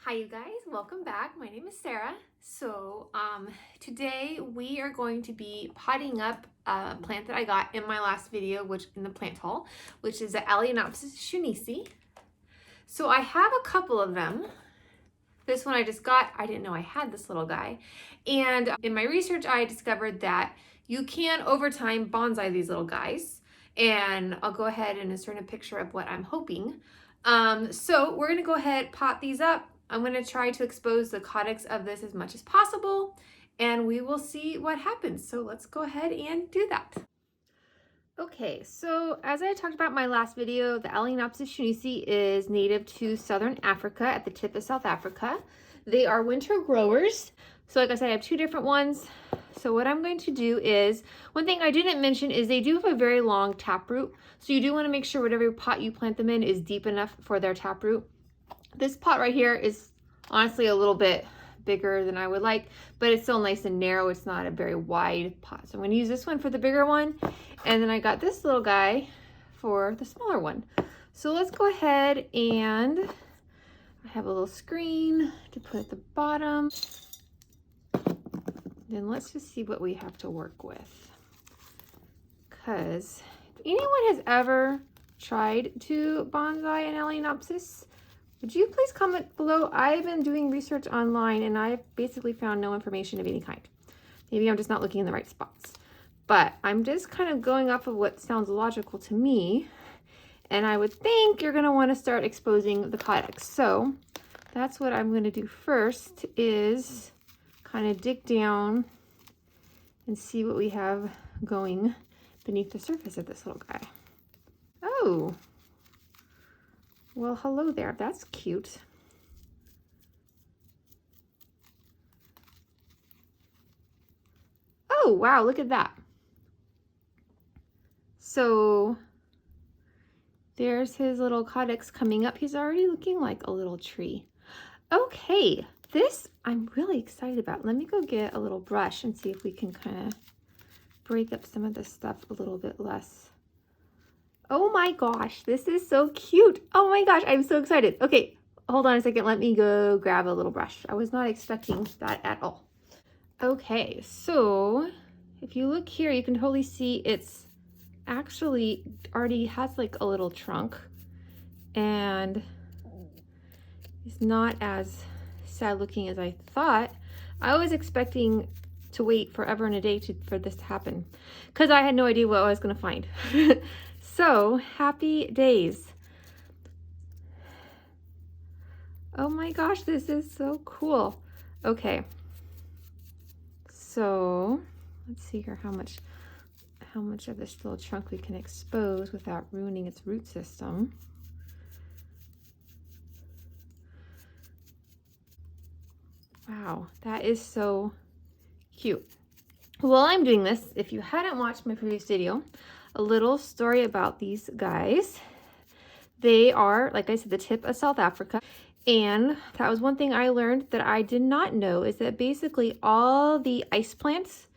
Hi you guys, welcome back. My name is Sarah. Today we are going to be potting up a plant that I got in my last video, which in the plant haul, which is the Alionopsis schooneesii. So I have a couple of them. This one I just got, I didn't know I had this little guy. And in my research, I discovered that you can over time bonsai these little guys. And I'll go ahead and insert a picture of what I'm hoping. So we're gonna go ahead, pot these up. I'm gonna try to expose the caudex of this as much as possible, and we will see what happens. So let's go ahead and do that. Okay, so as I talked about in my last video, the Alionopsis schooneesii is native to Southern Africa at the tip of South Africa. They are winter growers. So like I said, I have two different ones. So what I'm going to do is, one thing I didn't mention is they do have a very long taproot. So you do want to make sure whatever pot you plant them in is deep enough for their taproot. This pot right here is honestly a little bit bigger than I would like, but it's still nice and narrow. It's not a very wide pot. So I'm going to use this one for the bigger one. And then I got this little guy for the smaller one. So let's go ahead, and I have a little screen to put at the bottom. Then let's just see what we have to work with. Because if anyone has ever tried to bonsai an Alionopsis, would you please comment below? I've been doing research online and I've basically found no information of any kind. Maybe I'm just not looking in the right spots. But I'm just kind of going off of what sounds logical to me. And I would think you're going to want to start exposing the caudex. So that's what I'm going to do first, is kind of dig down and see what we have going beneath the surface of this little guy. Oh, well, hello there. That's cute. Oh, wow, look at that. So there's his little caudex coming up. He's already looking like a little tree. Okay, this I'm really excited about. Let me go get a little brush and see if we can kind of break up some of this stuff a little bit less. Oh my gosh, this is so cute. Oh my gosh, I'm so excited. Okay, hold on a second. Let me go grab a little brush. I was not expecting that at all. Okay, so if you look here, you can totally see it's actually already has like a little trunk, and it's not as sad looking as I thought. I was expecting to wait forever and a day for this to happen, because I had no idea what I was going to find. So happy days. Oh my gosh, this is so cool. Okay, so let's see here how much of this little trunk we can expose without ruining its root system. Wow, that is so cute. While I'm doing this, if you hadn't watched my previous video, a little story about these guys. They are, like I said, the tip of South Africa. And that was one thing I learned that I did not know, is that basically all the ice plants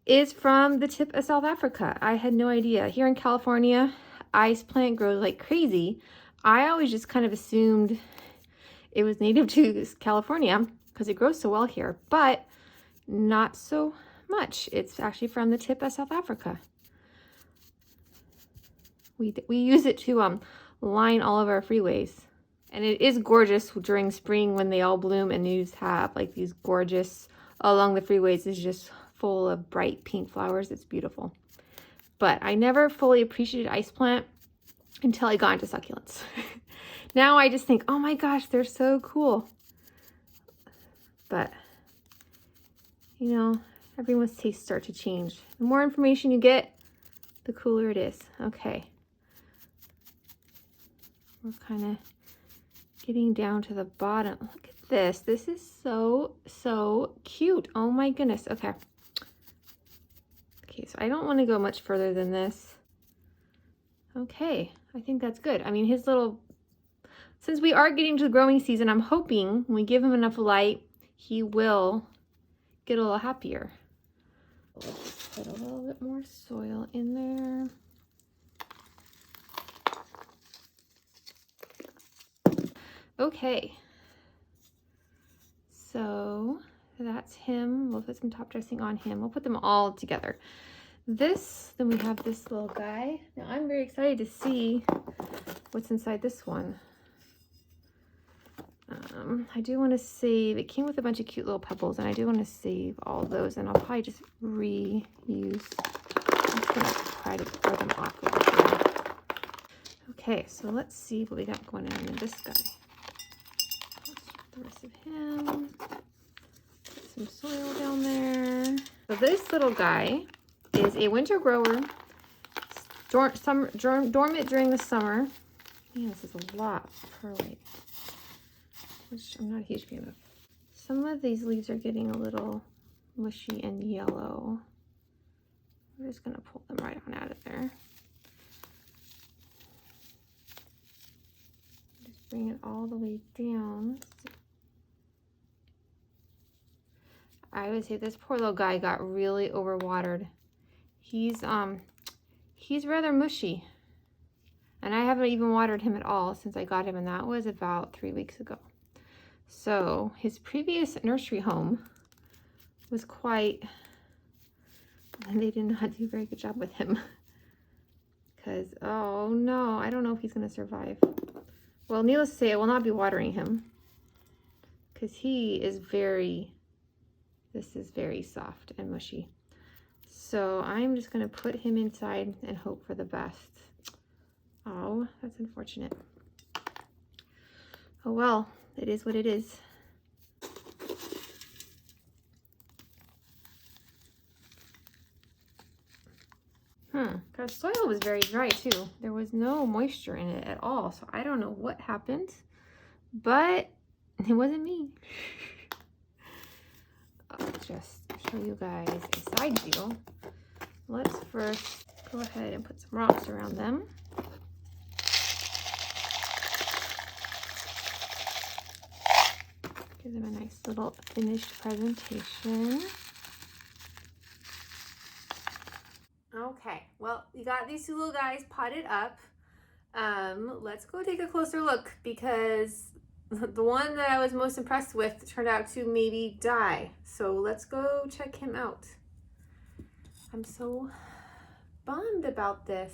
is from the tip of South Africa. I had no idea. Here in California, ice plant grows like crazy. I always just kind of assumed it was native to California because it grows so well here, but not so much. It's actually from the tip of South Africa. We use it to line all of our freeways. And it is gorgeous during spring when they all bloom, and you have like these gorgeous, along the freeways is just full of bright pink flowers. It's beautiful. But I never fully appreciated ice plant until I got into succulents. Now I just think, oh my gosh, they're so cool. But, you know, everyone's tastes start to change. The more information you get, the cooler it is. Okay. We're kind of getting down to the bottom. Look at this. This is so, so cute. Oh my goodness. Okay. Okay, so I don't want to go much further than this. Okay, I think that's good. I mean, his little, since we are getting to the growing season, I'm hoping when we give him enough light, he will get a little happier. Let's put a little bit more soil in there. Okay, So that's him. We'll put some top dressing on him. We'll put them all together. Then we have this little guy. Now I'm very excited to see what's inside this one. I do want to save, it came with a bunch of cute little pebbles, and I do want to save all those, and I'll probably just reuse. I'm just going to try to throw them off over here. Okay, so let's see what we got going on in this guy. Let's put the rest of him. Put some soil down there. So this little guy is a winter grower, dormant during the summer. Man, this is a lot per weight, which I'm not a huge fan of. Some of these leaves are getting a little mushy and yellow. We're just gonna pull them right on out of there. Just bring it all the way down. I would say this poor little guy got really overwatered. He's rather mushy. And I haven't even watered him at all since I got him, and that was about 3 weeks ago. So his previous nursery home was quite, and they did not do a very good job with him. Because, oh no, I don't know if he's going to survive. Well, needless to say, I will not be watering him. Because he is this is very soft and mushy. So I'm just going to put him inside and hope for the best. Oh, that's unfortunate. Oh well, it is what it is. Because soil was very dry too. There was no moisture in it at all. So I don't know what happened, but it wasn't me. I'll just show you guys a side view. Let's first go ahead and put some rocks around them. Give them a nice little finished presentation. Okay, well, we got these two little guys potted up. Let's go take a closer look, because the one that I was most impressed with turned out to maybe die. So let's go check him out. I'm so bummed about this.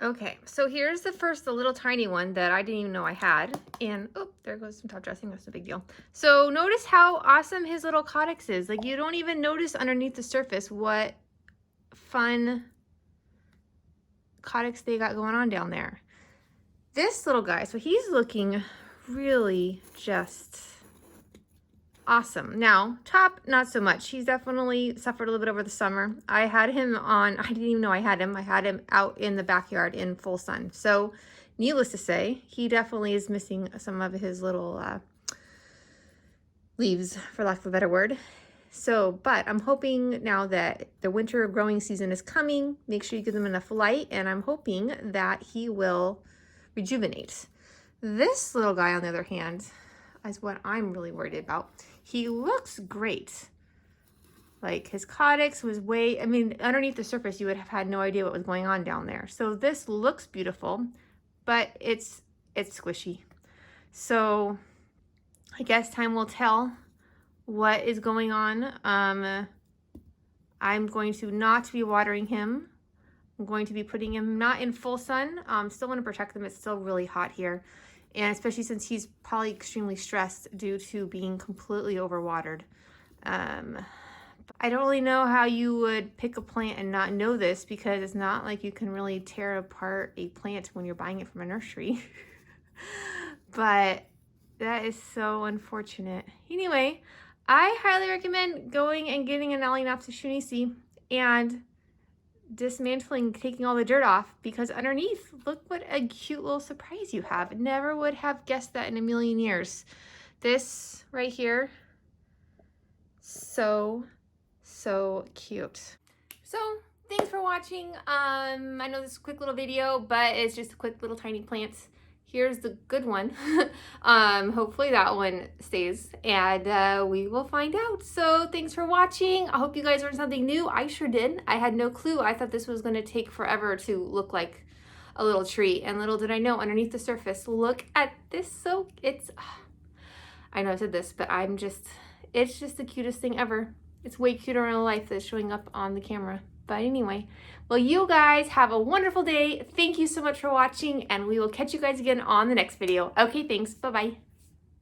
Okay, so here's the little tiny one that I didn't even know I had. And, oh, there goes some top dressing. That's no big deal. So notice how awesome his little caudex is. Like, you don't even notice underneath the surface what fun caudex they got going on down there. This little guy, so he's looking really just awesome. Now, top, not so much. He's definitely suffered a little bit over the summer. I had him on, I didn't even know I had him. I had him out in the backyard in full sun. So needless to say, he definitely is missing some of his little leaves, for lack of a better word. So, but I'm hoping now that the winter growing season is coming, make sure you give them enough light, and I'm hoping that he will rejuvenate. This little guy, on the other hand, is what I'm really worried about. He looks great. Like, his caudex was way, I mean, underneath the surface, you would have had no idea what was going on down there. So this looks beautiful, but it's squishy. So I guess time will tell what is going on. I'm going to not be watering him. I'm going to be putting him not in full sun. Still want to protect them. It's still really hot here. And especially since he's probably extremely stressed due to being completely overwatered. I don't really know how you would pick a plant and not know this, because it's not like you can really tear apart a plant when you're buying it from a nursery. But that is so unfortunate. Anyway, I highly recommend going and getting an Alionopsis schooneesii and dismantling, taking all the dirt off, because underneath, look what a cute little surprise you have. Never would have guessed that in a million years. This right here, so cute. So thanks for watching. I know this is a quick little video, but it's just a quick little tiny plant. Here's the good one. Hopefully that one stays, and we will find out. So thanks for watching. I hope you guys learned something new. I sure did. I had no clue. I thought this was going to take forever to look like a little tree, and little did I know, underneath the surface, look at this. So it's, I know I said this, but it's just the cutest thing ever. It's way cuter in real life than showing up on the camera. But anyway, well, you guys have a wonderful day. Thank you so much for watching, and we will catch you guys again on the next video. Okay, thanks. Bye-bye.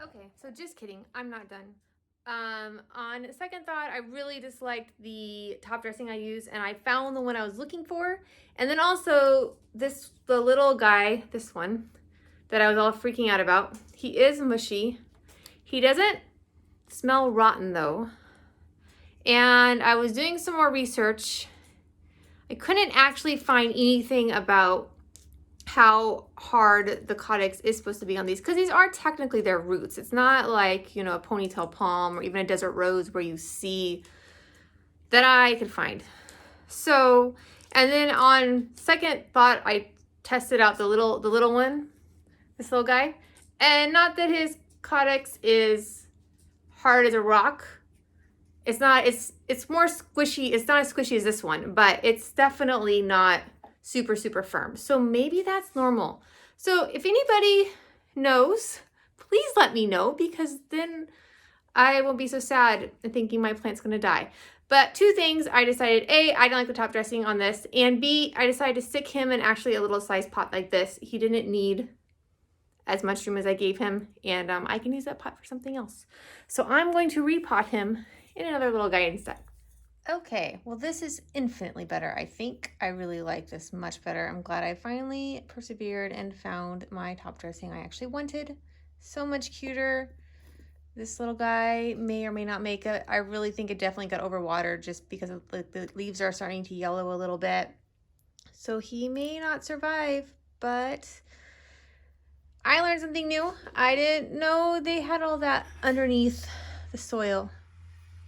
Okay, so just kidding. I'm not done. On second thought, I really disliked the top dressing I used, and I found the one I was looking for. And then also the little guy, this one, that I was all freaking out about. He is mushy. He doesn't smell rotten though. And I was doing some more research. I couldn't actually find anything about how hard the caudex is supposed to be on these, because these are technically their roots. It's not like, you know, a ponytail palm or even a desert rose where you see that I could find. So, and then on second thought, I tested out the little one, this little guy, and not that his caudex is hard as a rock. It's not, it's more squishy. It's not as squishy as this one, but it's definitely not super, super firm. So maybe that's normal. So if anybody knows, please let me know, because then I won't be so sad and thinking my plant's gonna die. But two things, I decided, A, I don't like the top dressing on this, and B, I decided to stick him in actually a little size pot like this. He didn't need as much room as I gave him, and I can use that pot for something else. So I'm going to repot him in another little guy instead. Okay, well, this is infinitely better, I think. I really like this much better. I'm glad I finally persevered and found my top dressing I actually wanted. So much cuter. This little guy may or may not make it. I really think it definitely got overwatered just because of the leaves are starting to yellow a little bit. So he may not survive, but I learned something new. I didn't know they had all that underneath the soil.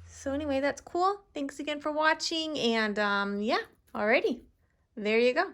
So anyway, that's cool. Thanks again for watching, and yeah, alrighty. There you go.